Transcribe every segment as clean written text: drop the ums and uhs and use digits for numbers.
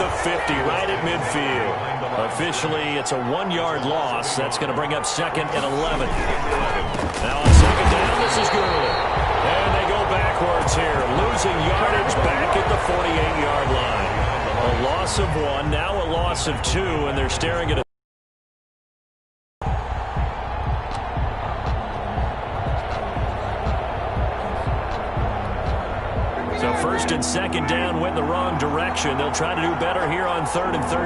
the 50, right at midfield. Officially, it's a 1-yard loss. That's going to bring up 2nd and 11. Now on 2nd down, this is good. And they go backwards here, losing yardage back at the 48-yard line. A loss of 1, now a loss of 2, and they're staring at a So 1st and 2nd down went the wrong direction. They'll try to do better here on 3rd and 13.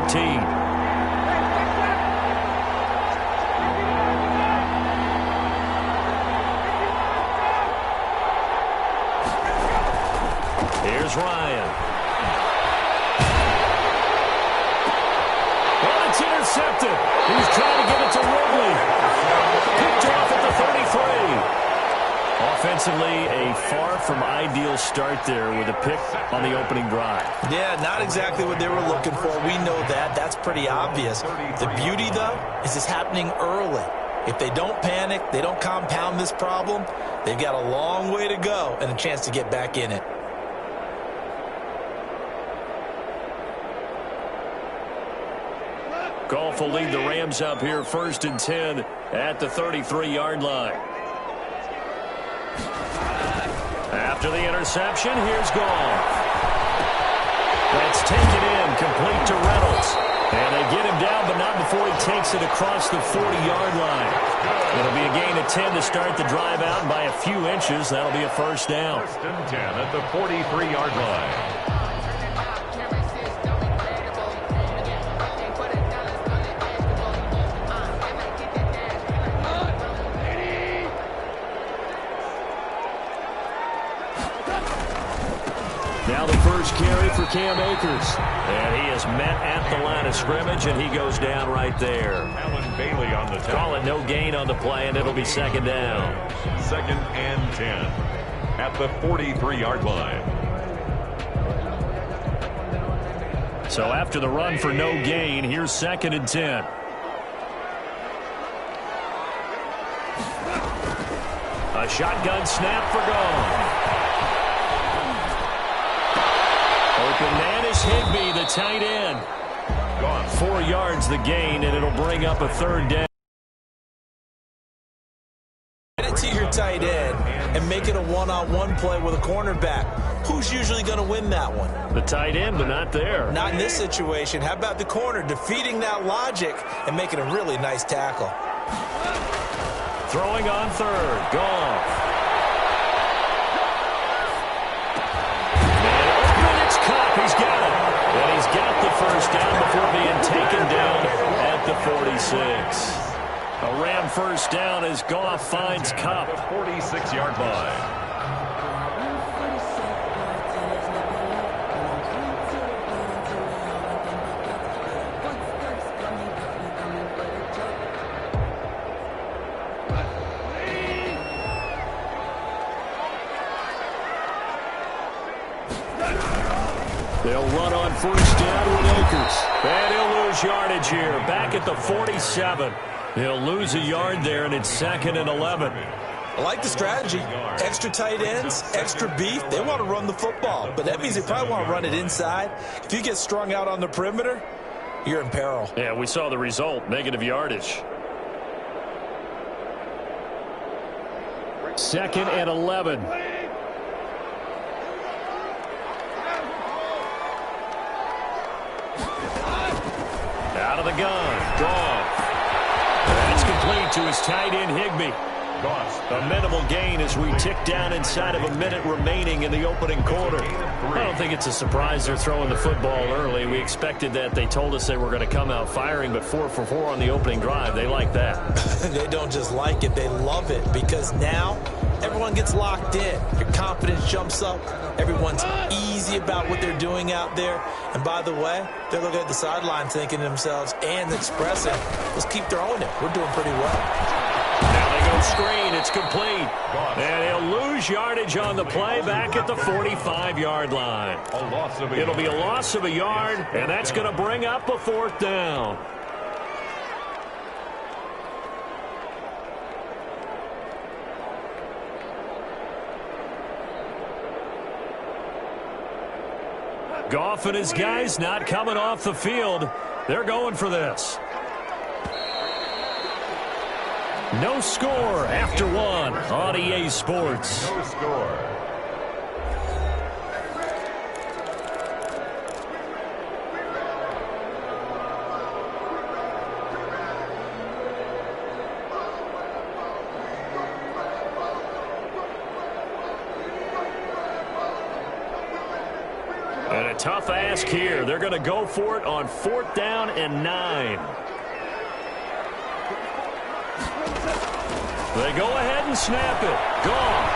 Here's Ryan. Well, it's intercepted. He's trying to get it to Ridley. Picked off at the 33. Offensively, a far from ideal start there with a pick on the opening drive. Yeah, not exactly what they were looking for. We know that. That's pretty obvious. The beauty, though, is it's happening early. If they don't panic, they don't compound this problem, they've got a long way to go and a chance to get back in it. Goff will lead the Rams up here 1st and 10 at the 33-yard line. After the interception, here's Goff. That's taken in, complete to Reynolds. And they get him down, but not before he takes it across the 40-yard line. It'll be a gain of 10 to start the drive out, and by a few inches, that'll be a 1st down. 1st and 10 at the 43-yard line. Now the first carry for Cam Akers. And he is met at the line of scrimmage, and he goes down right there. Alan Bailey on the Call it no gain on the play, and it'll be 2nd down. 2nd and 10 at the 43-yard line. So after the run for no gain, here's 2nd and 10. A shotgun snap for Goff. Open man is Higbee, the tight end. 4 yards the gain, and it'll bring up a 3rd down. Get it to your tight end and make it a one-on-one play with a cornerback. Who's usually going to win that one? The tight end, but not there. Not in this situation. How about the corner defeating that logic and making a really nice tackle? Throwing on 3rd, Goff. He's got it. And he's got the 1st down before being taken down at the 46. A Ram 1st down as Goff finds Kupp. 46-yard line. They'll run on 1st down with Akers. And he'll lose yardage here. Back at the 47. He'll lose a yard there, and it's 2nd and 11. I like the strategy. Extra tight ends, extra beef. They want to run the football, but that means they probably want to run it inside. If you get strung out on the perimeter, you're in peril. Yeah, we saw the result, negative yardage. 2nd and 11. Out of the gun, Goff. That's complete to his tight end, Higbee. A minimal gain as we tick down inside of a minute remaining in the opening quarter. I don't think it's a surprise they're throwing the football early. We expected that. They told us they were going to come out firing, but 4 for 4 on the opening drive. They like that. They don't just like it, they love it, because now everyone gets locked in. Your confidence jumps up. Everyone's easy about what they're doing out there. And by the way, they're looking at the sideline thinking to themselves and expressing, let's keep throwing it. We're doing pretty well. Now they go screen. It's complete. And he'll lose yardage on the play back at the 45-yard line. It'll be a loss of a yard, and that's going to bring up a 4th down. Goff and his guys not coming off the field. They're going for this. No score after one on EA Sports. No score. And a tough ask here. They're going to go for it on 4th down and 9. They go ahead and snap it. Goff.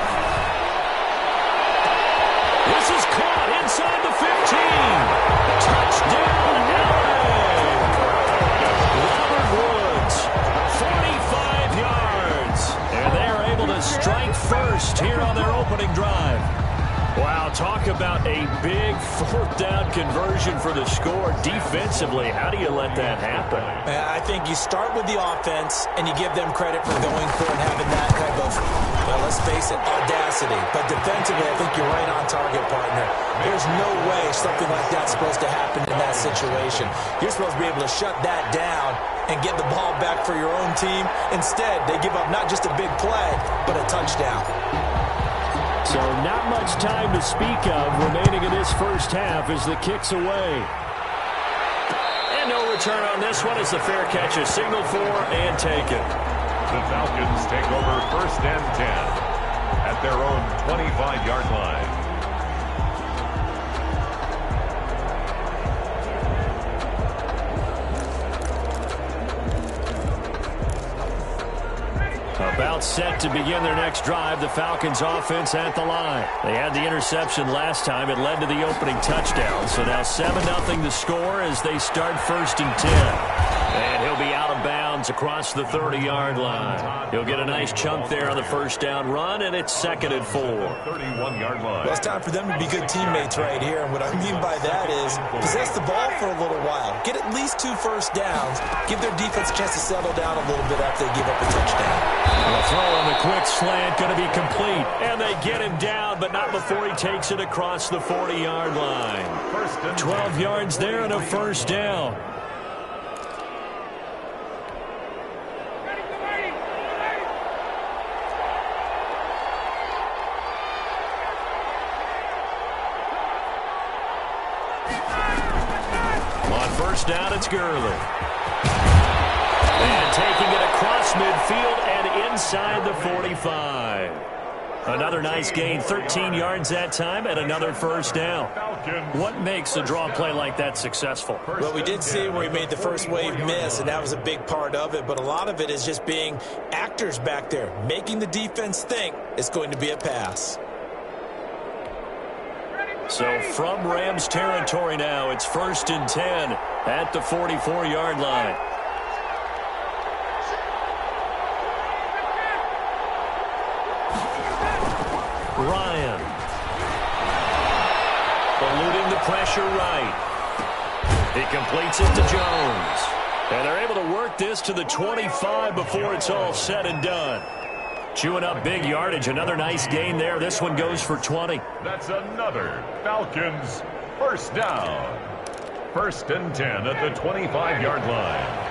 This is caught inside the 15. Touchdown, LA. Robert Woods, 45 yards. And they are able to strike first here on their opening drive. Wow, talk about a big 4th down conversion for the score. Defensively, how do you let that happen? I think you start with the offense, and you give them credit for going for it and having that type of, well, let's face it, audacity. But defensively, I think you're right on target, partner. There's no way something like that's supposed to happen in that situation. You're supposed to be able to shut that down and get the ball back for your own team. Instead, they give up not just a big play, but a touchdown. So not much time to speak of remaining in this first half as the kick's away. And no return on this one as the fair catch is signaled for and taken. The Falcons take over 1st and 10 at their own 25-yard line. About set to begin their next drive, the Falcons offense at the line. They had the interception last time. It led to the opening touchdown. So now 7-0 the score as they start 1st and 10. And he'll be out of bounds across the 30-yard line. He'll get a nice chunk there on the 1st down run, and it's 2nd and 4. 31-yard line. Well, it's time for them to be good teammates right here. And what I mean by that is possess the ball for a little while. Get at least 2 first downs. Give their defense a chance to settle down a little bit after they give up a touchdown. The throw on the quick slant going to be complete. And they get him down, but not before he takes it across the 40-yard line. 12 yards there and a 1st down. On 1st down, it's Gurley. And taking it across midfield and inside the 45. Another nice gain, 13 yards that time, and another 1st down. What makes a draw play like that successful? Well, we did see where he made the first wave miss, and that was a big part of it. But a lot of it is just being actors back there, making the defense think it's going to be a pass. So from Rams territory now, it's 1st and 10 at the 44-yard line. Ryan. Eluding the pressure right. He completes it to Jones. And they're able to work this to the 25 before it's all said and done. Chewing up big yardage. Another nice gain there. This one goes for 20. That's another Falcons 1st down. 1st and 10 at the 25-yard line.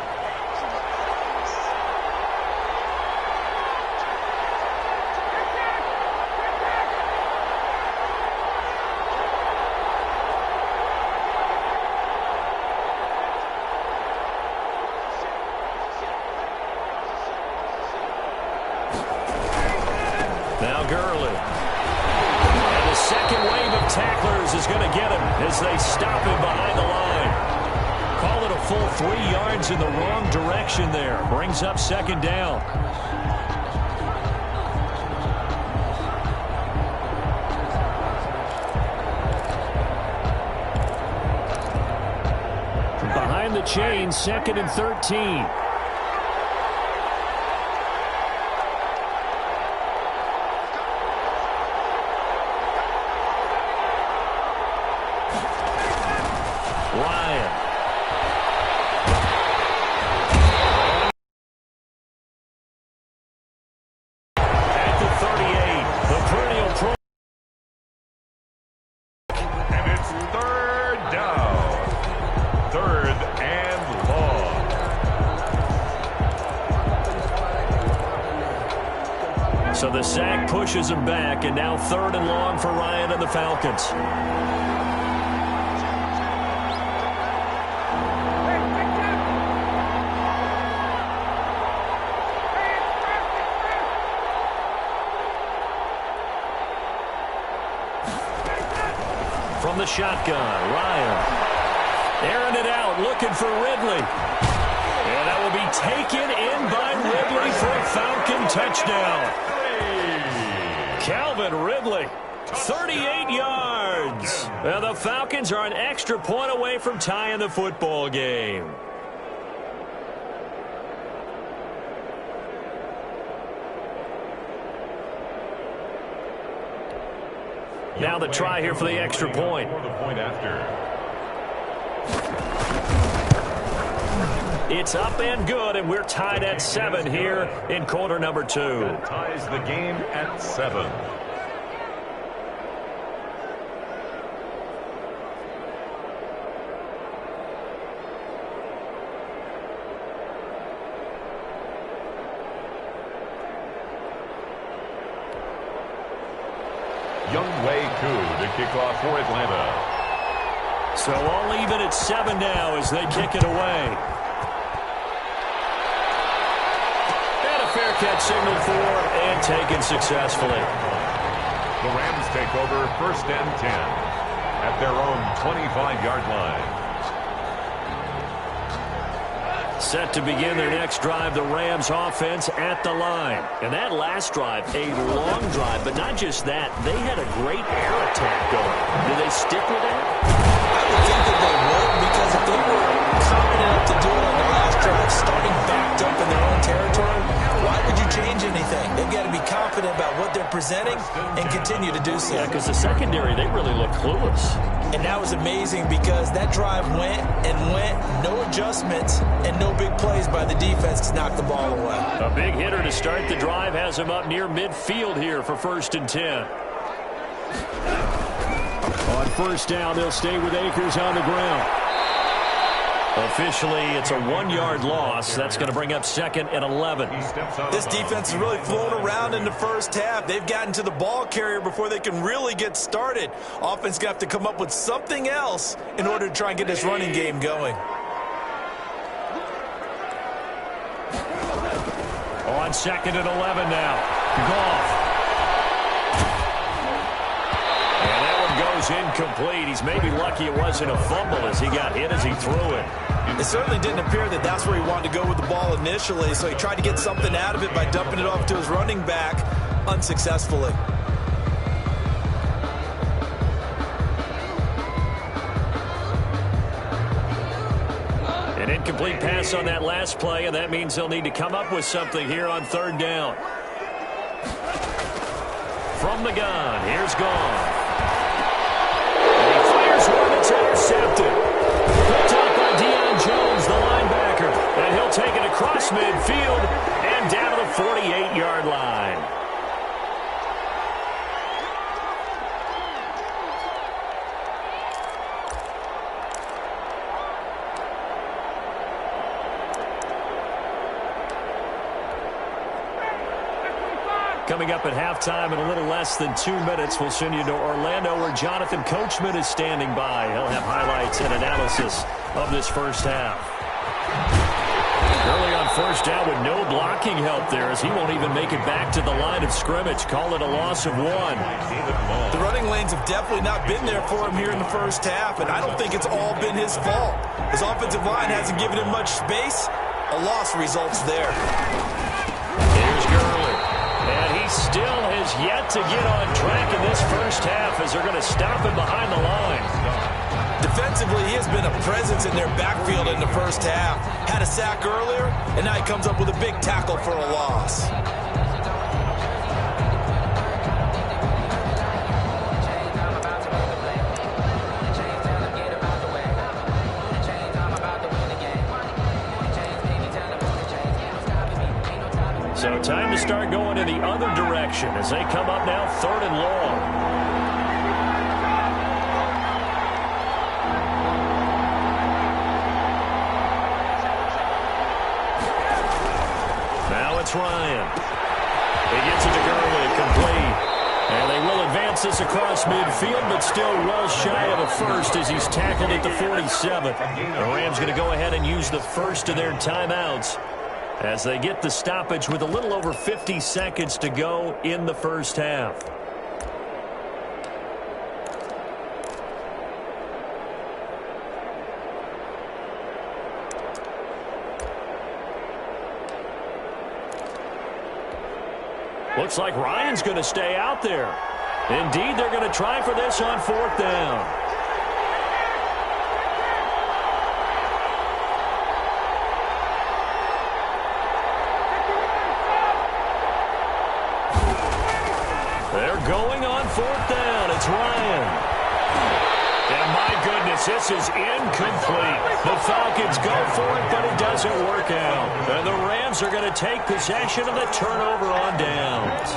Now Gurley. And the second wave of tacklers is going to get him as they stop him behind the line. Call it a full 3 yards in the wrong direction there. Brings up 2nd down. Behind the chain, 2nd and 13. Ryan. At the 38, the perennial pro. And it's 3rd pushes him back, and now 3rd and long for Ryan and the Falcons. From the shotgun, Ryan. Airing it out, looking for Ridley. And that will be taken in by Ridley for a Falcon touchdown. Calvin Ridley, 38 yards. And the Falcons are an extra point away from tying the football game. Now the try here for the extra point. It's up and good, and we're tied at 7 here in quarter number 2. That ties the game at 7. To kick off for Atlanta. So all even at 7 now as they kick it away. And a fair catch signaled for and taken successfully. The Rams take over 1st and 10 at their own 25-yard line. Set to begin their next drive, the Rams offense at the line. And that last drive, a long drive, but not just that. They had a great air attack going. Do they stick with that? I would think that they would, because if they were confident enough to do it on the last drive, starting backed up in their own territory, why would you change anything? They've got to be confident about what they're presenting and continue to do so. Yeah, because the secondary, they really look clueless. And that was amazing because that drive went and went, no adjustments, and no big plays by the defense to knock the ball away. A big hitter to start the drive has him up near midfield here for 1st and 10. On 1st down, they'll stay with Akers on the ground. Officially, it's a 1-yard loss. That's going to bring up 2nd and 11. This defense has really flown around in the first half. They've gotten to the ball carrier before they can really get started. Offense going to have to come up with something else in order to try and get this running game going. On 2nd and 11 now. Goff. And that one goes incomplete. He's maybe lucky it wasn't a fumble as he got hit as he threw it. It certainly didn't appear that that's where he wanted to go with the ball initially, so he tried to get something out of it by dumping it off to his running back unsuccessfully. An incomplete pass on that last play, and that means they'll need to come up with something here on 3rd down. From the gun, here's Goff. And he fires one that's intercepted. Picked up by Deion Jones, the linebacker. And he'll take it across midfield and down to the 48-yard line. Coming up at halftime in a little less than 2 minutes, we'll send you to Orlando where Jonathan Coachman is standing by. He'll have highlights and analysis of this first half. Early on 1st down with no blocking help there as he won't even make it back to the line of scrimmage. Call it a loss of 1. The running lanes have definitely not been there for him here in the first half, and I don't think it's all been his fault. His offensive line hasn't given him much space. A loss results there. Here's Gurley. And he still has yet to get on track in this first half as they're going to stop him behind the line. Defensively, he has been a presence in their backfield in the first half. Had a sack earlier, and now he comes up with a big tackle for a loss. So time to start going in the other direction as they come up now 3rd and long. Now it's Ryan. He gets it to Gurley, complete. gets this across midfield, but still well shy of a first as he's tackled at the 47. The Rams going to go ahead and use the first of their timeouts as they get the stoppage with a little over 50 seconds to go in the first half. Looks like Ryan's going to stay out there. Indeed, they're going to try for this on fourth down. They're going on fourth down. It's Ryan. And my goodness, this is incomplete. The Falcons go for it, but it doesn't work out. And the Rams are going to take possession of the turnover on downs.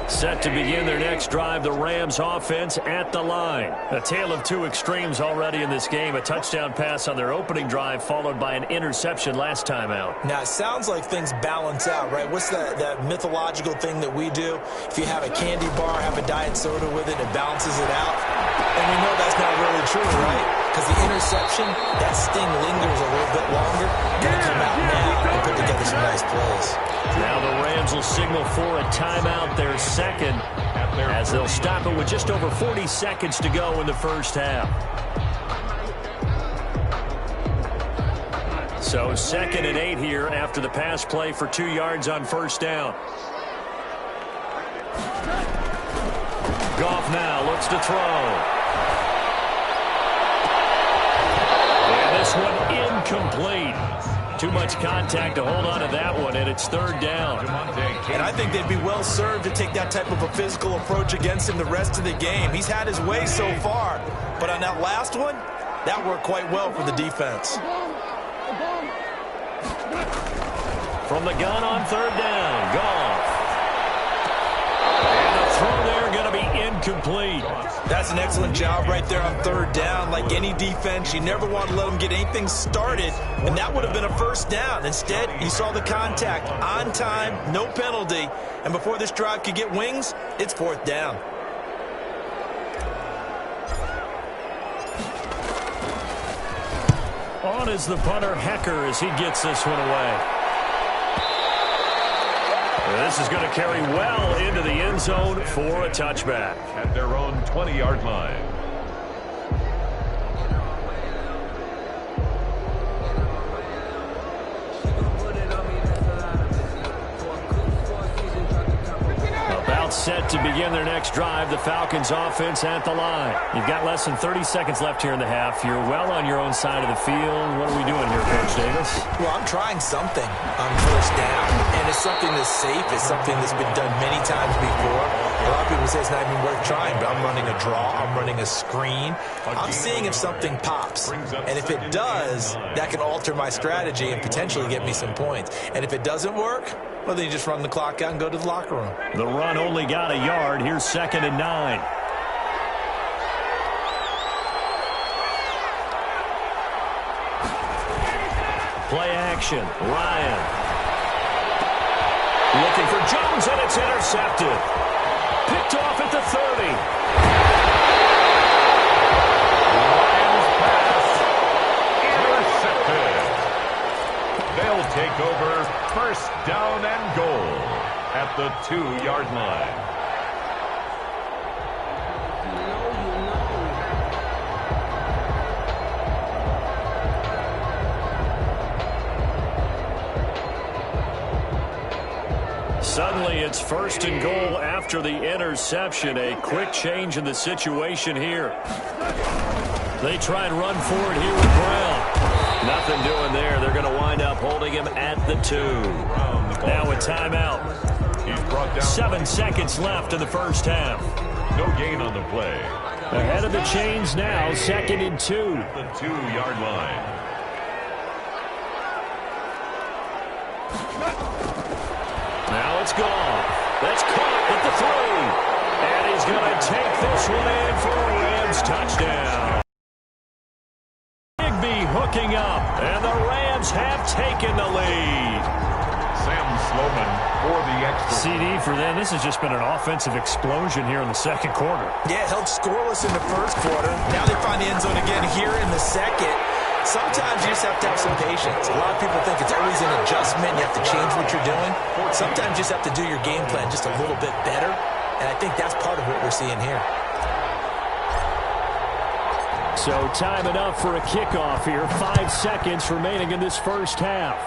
Set to begin their next drive, the Rams offense at the line. A tale of two extremes already in this game. A touchdown pass on their opening drive followed by an interception last time out. Now, it sounds like things balance out, right? What's that mythological thing that we do? If you have a candy bar, have a diet soda with it, it balances it out. And we know that's not really true, right? Because the interception, that sting lingers a little bit longer. Going to come out now and put together some nice plays. Now the Rams will signal for a timeout, their second, as they'll stop it with just over 40 seconds to go in the first half. So 2nd and 8 here after the pass play for 2 yards on first down. Goff now looks to throw. And this one incomplete. Too much contact to hold on to that one, and it's third down. And I think they'd be well served to take that type of a physical approach against him the rest of the game. He's had his way so far, but on that last one, that worked quite well for the defense. From the gun on third down, Goff. And the throw there going to be incomplete. That's an excellent job right there on third down. Like any defense, you never want to let them get anything started, and that would have been a first down. Instead, you saw the contact on time, no penalty, and before this drive could get wings, it's fourth down. On is the punter, Hecker, as he gets this one away. This is going to carry well into the end zone for a touchback. At their own 20-yard line. About set to begin their next drive, the Falcons offense at the line. You've got less than 30 seconds left here in the half. You're well on your own side of the field. What are we doing here, Coach Davis? Well, I'm trying something on first down, and it's something that's safe. It's something that's been done many times before. A lot of people say it's not even worth trying, but I'm running a draw. I'm running a screen. I'm seeing if something pops, and if it does, that can alter my strategy and potentially get me some points. And if it doesn't work, well, then you just run the clock out and go to the locker room. The run only got a yard. Here's 2nd and 9. Play action. Ryan. Looking for Jones, and it's intercepted. Picked off at the 30. Ryan's pass intercepted. They'll take over first down and goal at the 2-yard line. Suddenly, it's 1st and goal after the interception. A quick change in the situation here. They try and run forward here with Brown. Nothing doing there. They're going to wind up holding him at the 2. Now a timeout. He's brought down 7 seconds left in the first half. no gain on the play. Ahead of the chains now, 2nd and 2. The 2-yard line. Now it's gone. That's caught at the 3. And he's going to take this one in for a Rams touchdown. hooking up, and the Rams have taken the lead. Sam Sloman for the extra. CD for them. This has just been an offensive explosion here in the second quarter. Yeah, held scoreless in the first quarter. Now they find the end zone again here in the second. Sometimes you just have to have some patience. A lot of people think it's always an adjustment. You have to change what you're doing. Sometimes you just have to do your game plan just a little bit better. And I think that's part of what we're seeing here. So time enough for a kickoff here. 5 seconds remaining in this first half.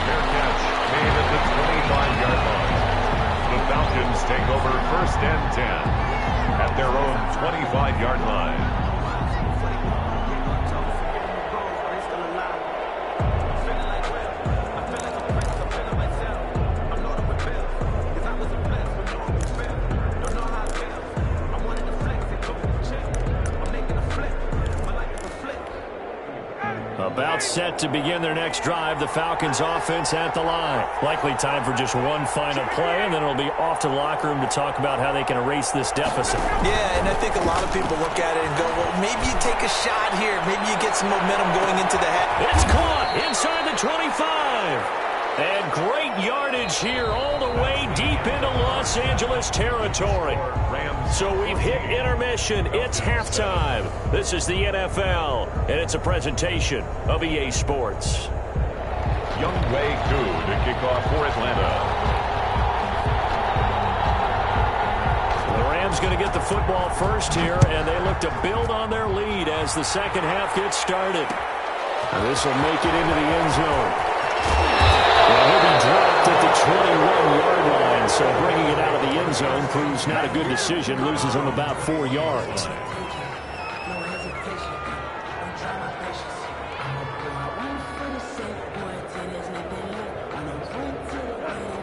Fair catch made at the 25-yard line. The Falcons take over 1st and 10 at their own 25-yard line. About set to begin their next drive, the Falcons offense at the line. Likely time for just one final play, and then it'll be off to the locker room to talk about how they can erase this deficit. Yeah, and I think a lot of people look at it and go, well, maybe you take a shot here. Maybe you get some momentum going into the half. It's caught inside the 25. And great yardage here all the way deep into Los Angeles territory. So we've hit intermission. It's halftime. This is the NFL, and it's a presentation of EA Sports. Younghoe Koo to kick off for Atlanta. The Rams going to get the football first here, and they look to build on their lead as the second half gets started. This will make it into the end zone. Well, he'll be dropped at the 21-yard line, so bringing it out of the end zone proves not a good decision. Loses him about 4 yards.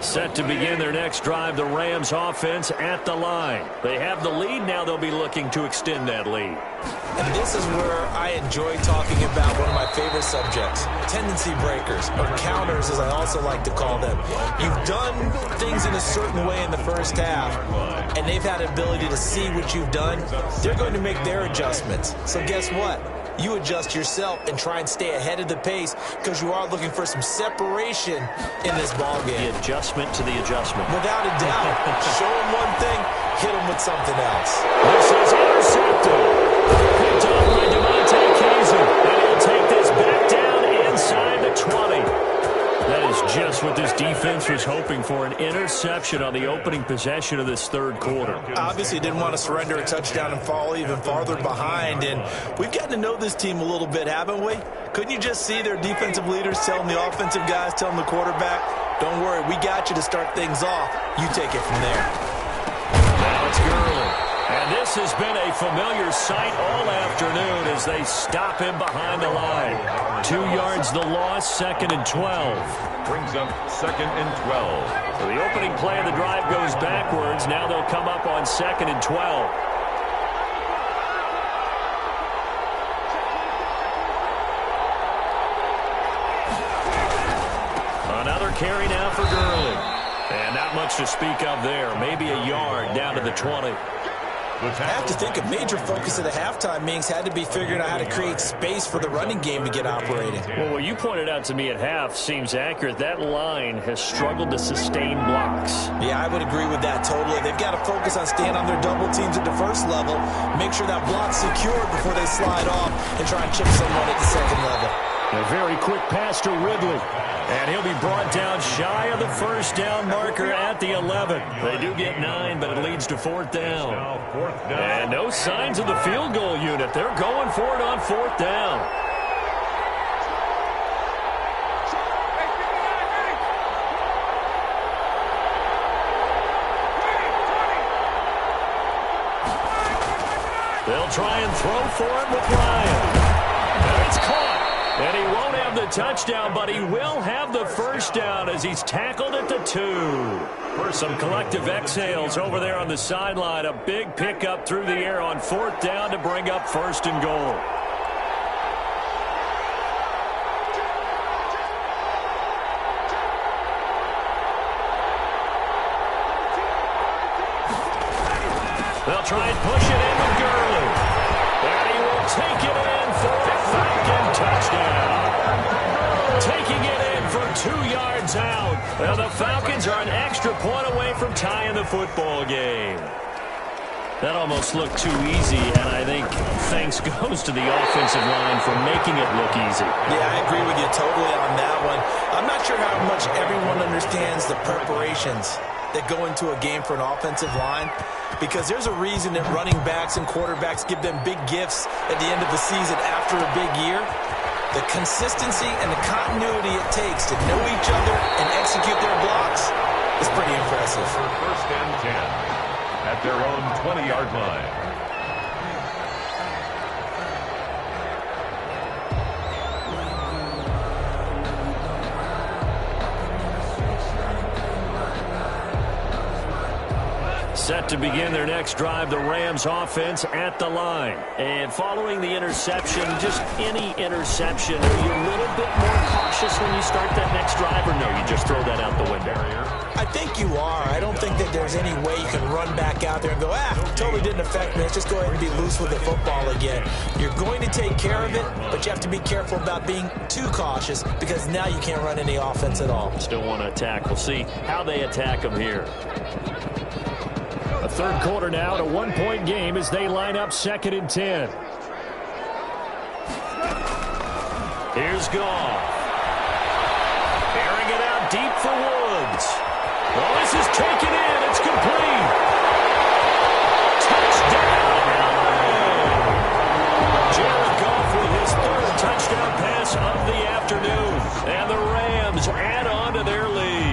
Set to begin their next drive, the Rams offense at the line. They have the lead. Now they'll be looking to extend that lead. And this is where I enjoy talking about one of my favorite subjects, tendency breakers, or counters as I also like to call them. You've done things in a certain way in the first half, and they've had the ability to see what you've done. They're going to make their adjustments. So guess what? You adjust yourself and try and stay ahead of the pace because you are looking for some separation in this ballgame. The adjustment to the adjustment. Without a doubt. Show them one thing, hit them with something else. This is intercepted. Picked off by Devontae Kazee. And he'll take this back down inside the 20. That is just what this defense was hoping for, an interception on the opening possession of this third quarter. Obviously didn't want to surrender a touchdown and fall even farther behind, and we've gotten to know this team a little bit, haven't we? Couldn't you just see their defensive leaders telling the offensive guys, telling the quarterback, don't worry, we got you to start things off. You take it from there. Now it's Gurley. And this has been a familiar sight all afternoon as they stop him behind the line. 2 yards the loss, 2nd and 12. Brings up 2nd and 12. So the opening play of the drive goes backwards. Now they'll come up on 2nd and 12. Another carry now for Gurley. And not much to speak of there. Maybe a yard down to the 20. I have to think a major focus of the halftime meetings had to be figuring out how to create space for the running game to get operating. Well, what you pointed out to me at half seems accurate. That line has struggled to sustain blocks. Yeah, I would agree with that totally. They've got to focus on staying on their double teams at the first level, make sure that block's secured before they slide off and try and chip someone at the second level. A very quick pass to Ridley. And he'll be brought down shy of the first down marker at the 11. They do get 9, but it leads to 4th down. And no signs of the field goal unit. They're going for it on 4th down. They'll try and throw for it with Ryan. And it's caught. And he won't have the touchdown, but he will have the first down as he's tackled at the 2. Some collective exhales over there on the sideline. A big pickup through the air on 4th down to bring up 1st and goal. They'll try and push it in with Gurley. And he will take it in. from tying the football game. That almost looked too easy, and I think thanks goes to the offensive line for making it look easy. Yeah, I agree with you totally on that one. I'm not sure how much everyone understands the preparations that go into a game for an offensive line, because there's a reason that running backs and quarterbacks give them big gifts at the end of the season after a big year. The consistency and the continuity it takes to know each other and execute their blocks is pretty impressive. For first and 10 at their own 20-yard line. Set to begin their next drive, the Rams offense at the line. And following the interception, just any interception, are you a little bit more cautious when you start that next drive, or no, you just throw that out the window? I think you are. I don't think that there's any way you can run back out there and go, totally didn't affect me. Let's just go ahead and be loose with the football again. You're going to take care of it, but you have to be careful about being too cautious, because now you can't run any offense at all. Still want to attack. We'll see how they attack them here. A third quarter now, a one-point game as they line up 2nd and 10. Here's Goff. Airing it out deep for Woods. Well, this is taken in. It's complete. Touchdown, L.A. Jared Goff with his 3rd touchdown pass of the afternoon. And the Rams add on to their lead.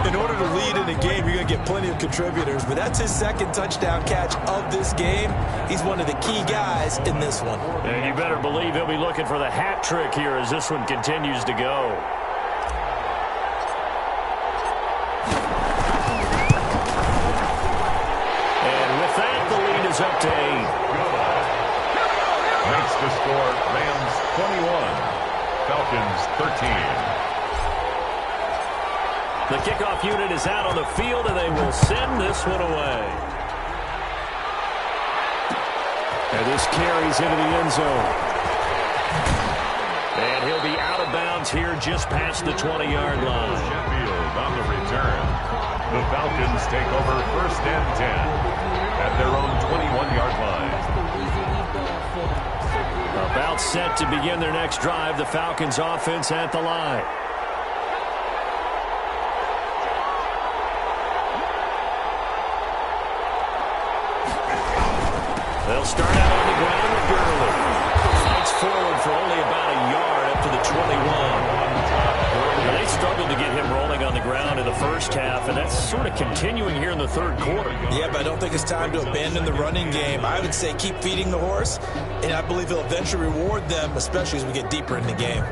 In order to lead in a game, you're going to get plenty of contributors, but that's his 2nd touchdown catch of this game. He's one of the key guys in this one. And you better believe he'll be looking for the hat trick here as this one continues to go. And with that, the lead is up to 8. Makes the score Rams 21, Falcons 13. The kickoff unit is out on the field, and they will send this one away. And this carries into the end zone. And he'll be out of bounds here just past the 20-yard line. Sheffield on the return. The Falcons take over first and 10 at their own 21-yard line. About set to begin their next drive, the Falcons offense at the line. They'll start out on the ground with Gurley. Fights forward for only about a yard up to the 21. They struggled to get him rolling on the ground in the first half, and that's sort of continuing here in the third quarter. Yeah, but I don't think it's time to abandon the running game. I would say keep feeding the horse, and I believe he'll eventually reward them, especially as we get deeper in the game.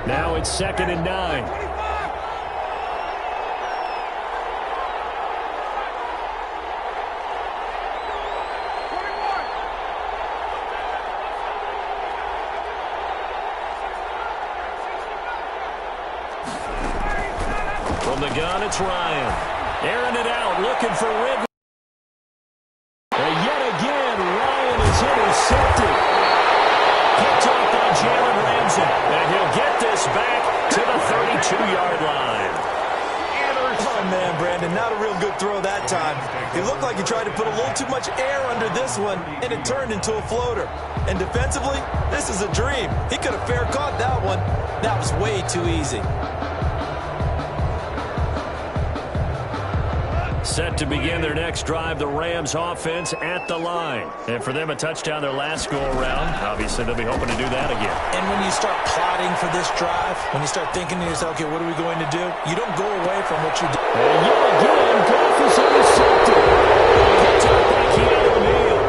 Now it's 2nd and 9. From the gun, it's Ryan. Airing it out, looking for Ridley. And yet again, Ryan is intercepted. Picked off by Jalen Ramsey. And he'll get this back to the 32-yard line. Oh, man, Brandon, not a real good throw that time. He looked like he tried to put a little too much air under this one, and it turned into a floater. And defensively, this is a dream. He could have fair caught that one. That was way too easy. Set to begin their next drive, the Rams offense at the line. And for them, a touchdown their last go-around. Obviously, they'll be hoping to do that again. And when you start plotting for this drive, when you start thinking to yourself, okay, what are we going to do? You don't go away from what you do. And yet again, Goff is intercepted. Picked up by Keanu O'Neal.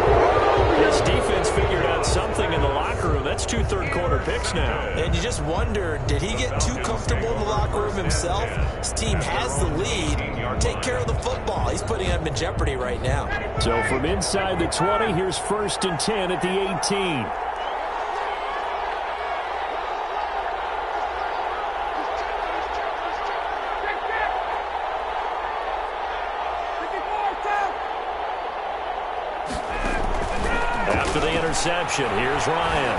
This defense figured out something in the locker room. That's 2 third-quarter picks now. And you just wonder, did he get too comfortable in the locker room himself? His team has the lead. Take care of the football. He's putting him in jeopardy right now. So from inside the 20, here's 1st and 10 at the 18. After the interception, here's Ryan.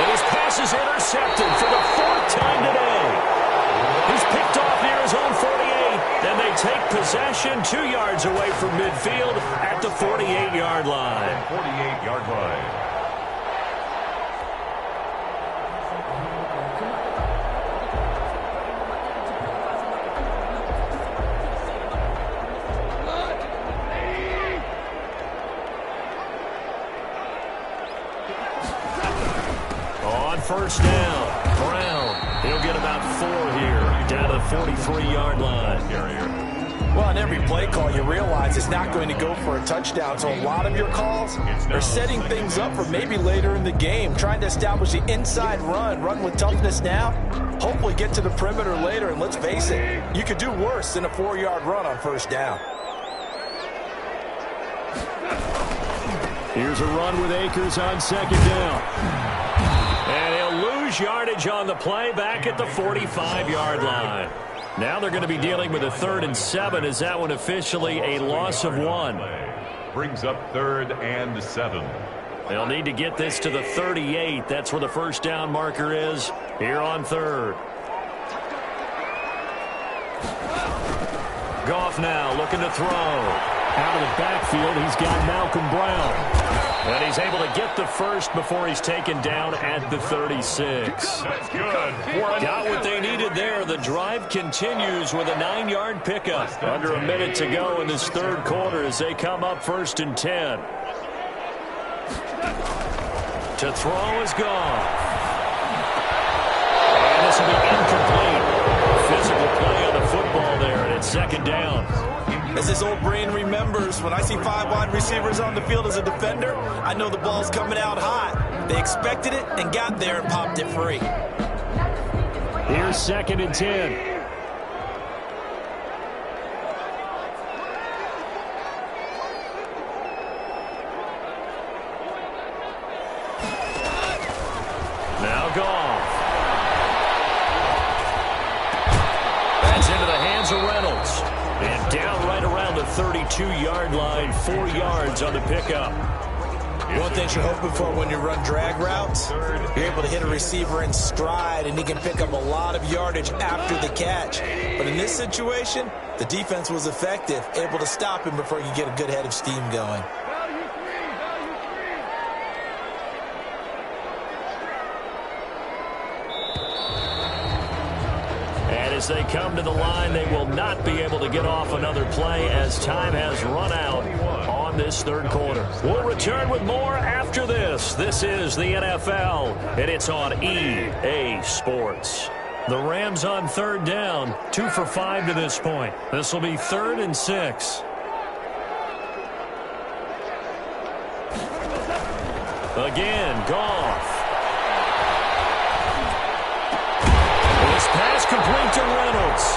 And his pass is intercepted for the 4th time today. He's picked off near his own 48, and they take possession 2 yards away from midfield at the 48-yard line. 48-yard line. First down, Brown. He'll get about 4 here, down to the 43-yard line. Well, on every play call, you realize it's not going to go for a touchdown. So a lot of your calls are setting things up for maybe later in the game, trying to establish the inside run with toughness now, hopefully get to the perimeter later. And let's face it, you could do worse than a 4-yard run on first down. Here's a run with Akers on second down. And he'll lose yardage on the play back at the 45-yard line. Now they're going to be dealing with a 3rd and 7. Is that one officially a loss of 1? Brings up 3rd and 7. They'll need to get this to the 38. That's where the first down marker is here on 3rd. Goff now looking to throw. Out of the backfield, he's got Malcolm Brown. And he's able to get the first before he's taken down at the 36. That's good. Got what they needed there. The drive continues with a 9-yard pickup. Under a minute to go in this 3rd quarter as they come up 1st and 10. To throw is Goff. And this will be incomplete. Physical play on the football there, and it's 2nd down. As his old brain remembers, when I see 5 wide receivers on the field as a defender, I know the ball's coming out hot. They expected it and got there and popped it free. Here's 2nd and 10. Now Goff. That's into the hands of Reynolds. And down right around the 32-yard line, 4 yards on the pickup. One thing you're hoping for when you run drag routes, you're able to hit a receiver in stride, and he can pick up a lot of yardage after the catch. But in this situation, the defense was effective, able to stop him before you get a good head of steam going. As they come to the line, they will not be able to get off another play as time has run out on this 3rd quarter. We'll return with more after this. This is the NFL, and it's on EA Sports. The Rams on 3rd down, 2 for 5 to this point. This will be 3rd and 6. Again, Goff. Pass complete to Reynolds.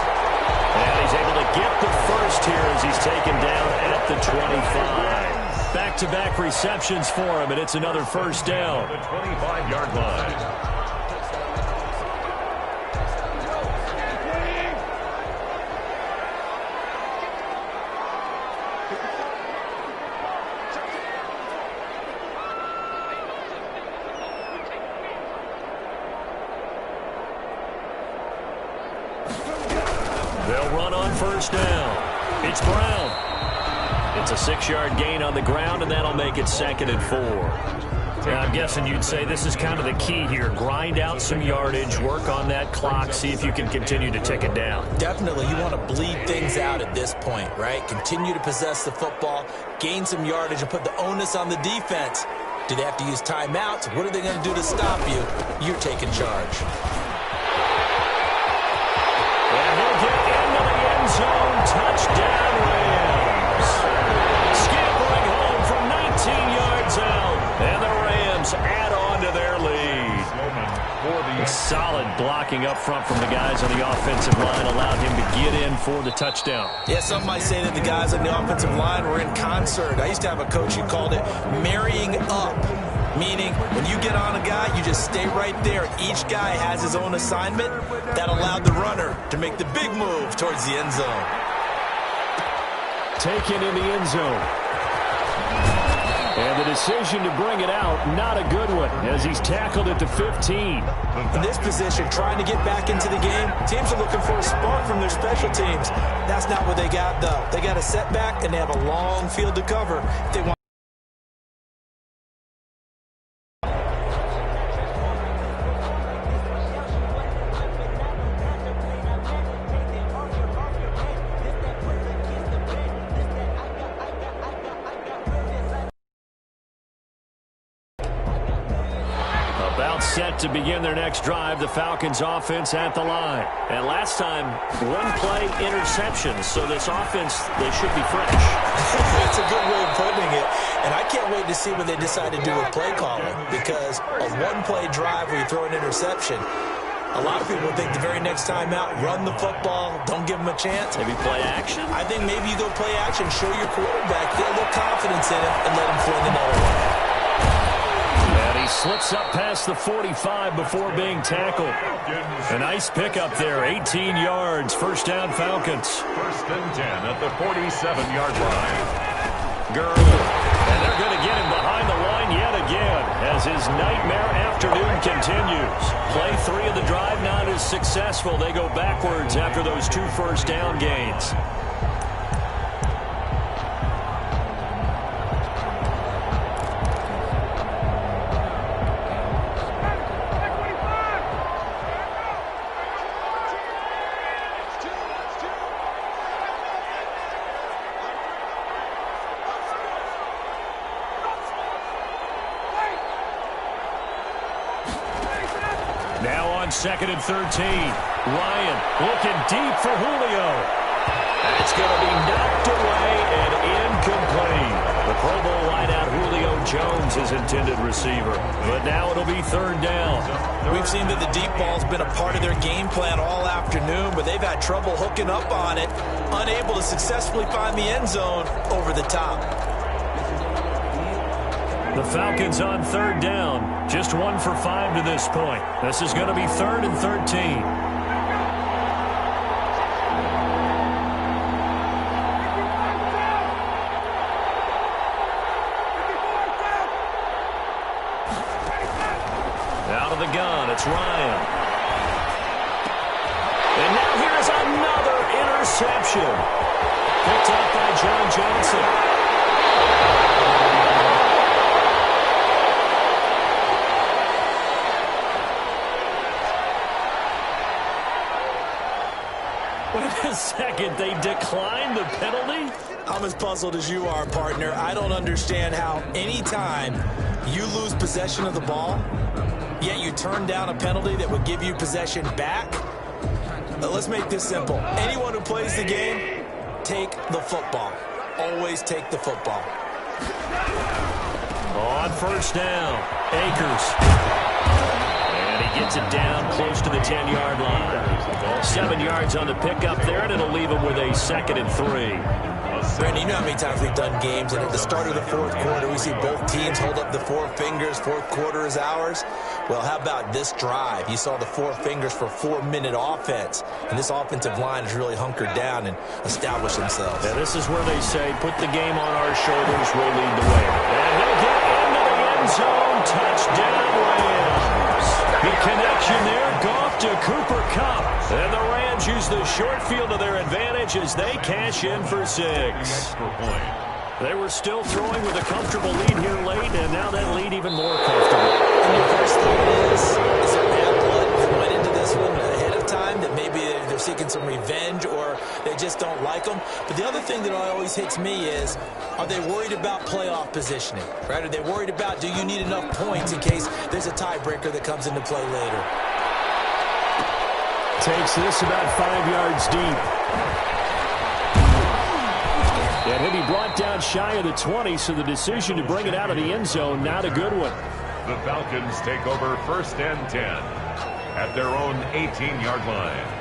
And he's able to get the first here as he's taken down at the 25. Back-to-back receptions for him, and it's another first down. The 25-yard line. They'll run on first down. It's Brown. It's a 6-yard gain on the ground, and that'll make it 2nd and 4. Now, I'm guessing you'd say this is kind of the key here. Grind out some yardage, work on that clock, see if you can continue to tick it down. Definitely. You want to bleed things out at this point, right? Continue to possess the football, gain some yardage, and put the onus on the defense. Do they have to use timeouts? What are they going to do to stop you? You're taking charge. And he'll get into the end zone. Touchdown, Rams. Scampering home from 19 yards out. And the Rams add on to their lead. Solid blocking up front from the guys on the offensive line allowed him to get in for the touchdown. Yeah, some might say that the guys on the offensive line were in concert. I used to have a coach who called it marrying up, meaning when you get on a guy, you just stay right there. Each guy has his own assignment. That allowed the runner to make the big move towards the end zone. Taken in the end zone. And the the decision to bring it out, not a good one, as he's tackled at the 15. In this position, trying to get back into the game, teams are looking for a spark from their special teams. That's not what they got, though. They got a setback, and they have a long field to cover if they want. Set to begin their next drive, the Falcons offense at the line. And last time, one play interception, so this offense, they should be fresh. That's a good way of putting it. And I can't wait to see what they decide to do with play calling, because a one-play drive where you throw an interception, a lot of people think the very next time out, run the football, don't give them a chance. Maybe play action? I think maybe you go play action, show your quarterback, get a little confidence in him, and let him fling another one. He slips up past the 45 before being tackled. A nice pickup there, 18 yards, first down Falcons. First and 10 at the 47-yard line. Gurley, and they're going to get him behind the line yet again as his nightmare afternoon continues. Play 3 of the drive not as successful. They go backwards after those 2 first down gains. Second and 13. Ryan looking deep for Julio. That's going to be knocked away and incomplete. The Pro Bowl wideout Julio Jones is intended receiver. But now it'll be third down. We've seen that the deep ball's been a part of their game plan all afternoon, but they've had trouble hooking up on it, unable to successfully find the end zone over the top. The Falcons on third down, just 1 for 5 to this point. This is going to be third and 13. Out of the gun, it's Ryan. And now here's another interception. Picked up by John Johnson. Wait a second, they declined the penalty? I'm as puzzled as you are, partner. I don't understand how any time you lose possession of the ball, yet you turn down a penalty that would give you possession back. Let's make this simple. Anyone who plays the game, take the football. Always take the football. On first down, Akers. And he gets it down close to the 10-yard line. 7 yards on the pickup there, and it'll leave him with a 2nd and 3. Brandon, you know how many times we've done games, and at the start of the fourth quarter, we see both teams hold up the 4 fingers, fourth quarter is ours. Well, how about this drive? You saw the 4 fingers for 4-minute offense, and this offensive line has really hunkered down and established themselves. Yeah, this is where they say, put the game on our shoulders, we'll lead the way. And he'll get into the end zone, touchdown Rams. The connection there, Goff to Cooper Kupp. And the Rams use the short field to their advantage as they cash in for 6. They were still throwing with a comfortable lead here late, and now that lead even more comfortable. And your first thought is there bad blood that went into this one ahead of time, that maybe they're seeking some revenge or they just don't like them? But the other thing that always hits me is, are they worried about playoff positioning? Right? Are they worried about, do you need enough points in case there's a tiebreaker that comes into play later? Takes this about 5 yards deep. And he'll be brought down shy of the 20, so the decision to bring it out of the end zone, not a good one. The Falcons take over first and 10 at their own 18-yard line.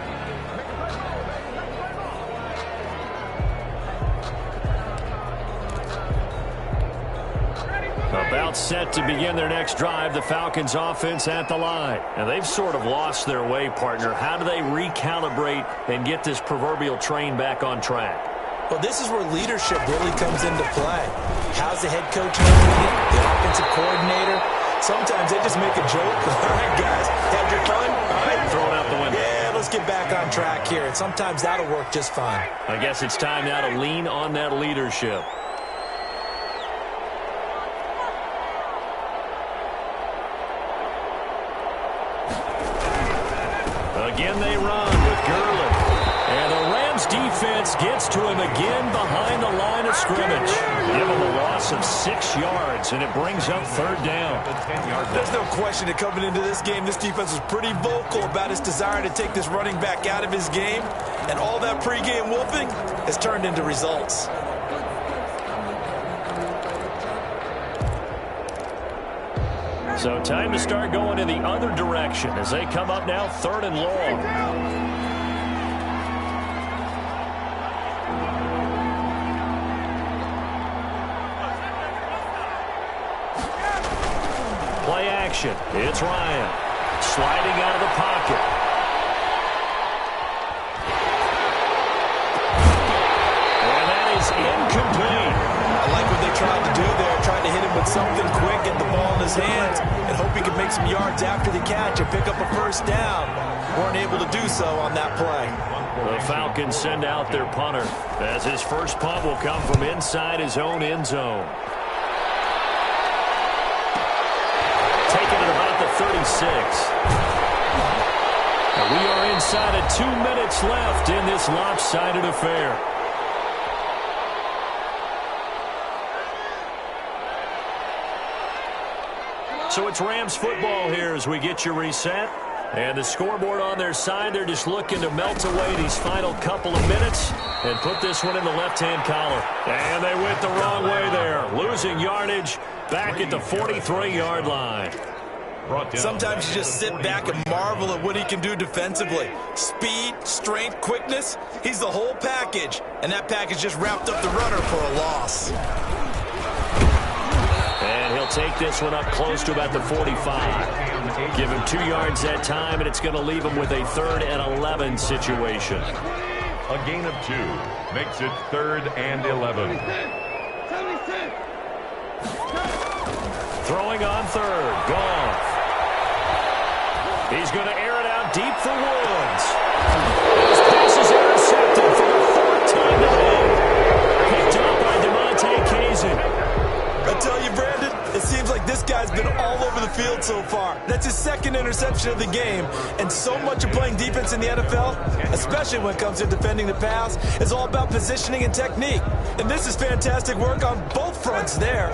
About set to begin their next drive, the Falcons offense at the line. And they've sort of lost their way, partner. How do they recalibrate and get this proverbial train back on track? Well, this is where leadership really comes into play. How's the head coach handling it? The offensive coordinator? Sometimes they just make a joke. All right, guys, had your fun? All right, Throw it out the window. yeah, let's get back on track here. And sometimes that'll work just fine. I guess it's time now to lean on that leadership. Again they run with Gurley. And the Rams defense gets to him again behind the line of scrimmage. Give him a loss of 6 yards, and it brings up third down. There's no question that coming into this game, this defense was pretty vocal about its desire to take this running back out of his game. And all that pregame whooping has turned into results. So time to start going in the other direction as they come up now 3rd and long. Play action. It's Ryan. Sliding out of the pocket. And that is incomplete. I like what they tried to do there, trying to hit him with something quick, get the ball in his hands, and hope he could make some yards after the catch and pick up a first down. Weren't able to do so on that play. The Falcons send out their punter as his first punt will come from inside his own end zone. Taking it about the 36. And we are inside of 2 minutes left in this lopsided affair. So it's Rams football here as we get you reset. And the scoreboard on their side, they're just looking to melt away these final couple of minutes and put this one in the left-hand column. And they went the wrong way there, losing yardage back at the 43-yard line. Sometimes you just sit back and marvel at what he can do defensively. Speed, strength, quickness, he's the whole package. And that package just wrapped up the runner for a loss. And he'll take this one up close to about the 45. Give him 2 yards that time, and it's going to leave him with a 3rd and 11 situation. A gain of 2 makes it 3rd and 11. Throwing on 3rd. Goff. He's going to air it out deep for Woods. His pass is intercepted for the 4th time today. Picked up by DeMonte Kazin. I tell you, Brandon, it seems like this guy's been all over the field so far. That's his 2nd interception of the game. And so much of playing defense in the NFL, especially when it comes to defending the pass, is all about positioning and technique. And this is fantastic work on both fronts there.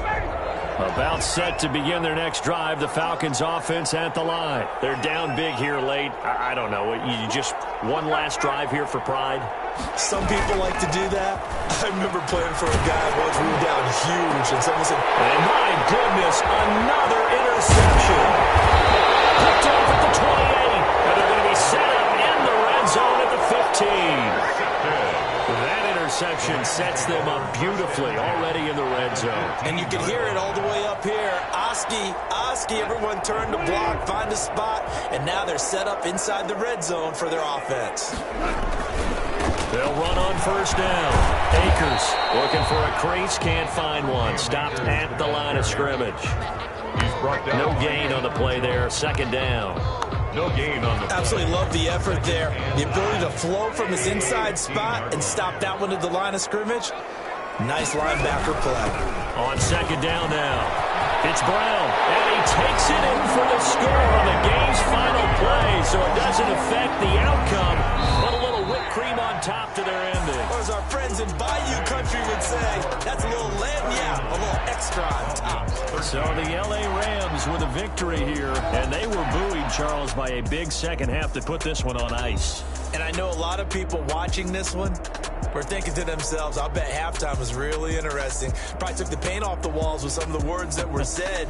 About set to begin their next drive. The Falcons offense at the line. They're down big here late. I don't know. You just one last drive here for pride? Some people like to do that. I remember playing for a guy once we were down huge, and someone said, and my goodness, another interception. Picked off at the 28, and they're going to be set up in the red zone at the 15. That interception sets them up beautifully already in the red zone. And you can hear it all the way up here. Oski, everyone turned to block, find a spot, and now they're set up inside the red zone for their offense. They'll run on 1st down. Akers looking for a crease, can't find one. Stopped at the line of scrimmage. He's brought down. No gain on the play there, 2nd down. No gain on the play. Absolutely love the effort there. The ability to flow from his inside spot and stop that one at the line of scrimmage. Nice linebacker play. On 2nd down now. It's Brown, and he takes it in for the score on the game's final play, so it doesn't affect the outcome, but a little whipped cream on top to their ending. Or as our friends in Bayou Country would say, that's a little lagniappe, a little extra on top. So the L.A. Rams with a victory here, and they were buoyed, Charles, by a big second half to put this one on ice. And I know a lot of people watching this one were thinking to themselves, I'll bet halftime was really interesting. Probably took the paint off the walls with some of the words that were said.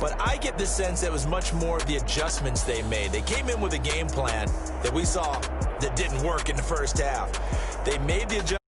But I get the sense that it was much more of the adjustments they made. They came in with a game plan that we saw that didn't work in the first half. They made the adjustments.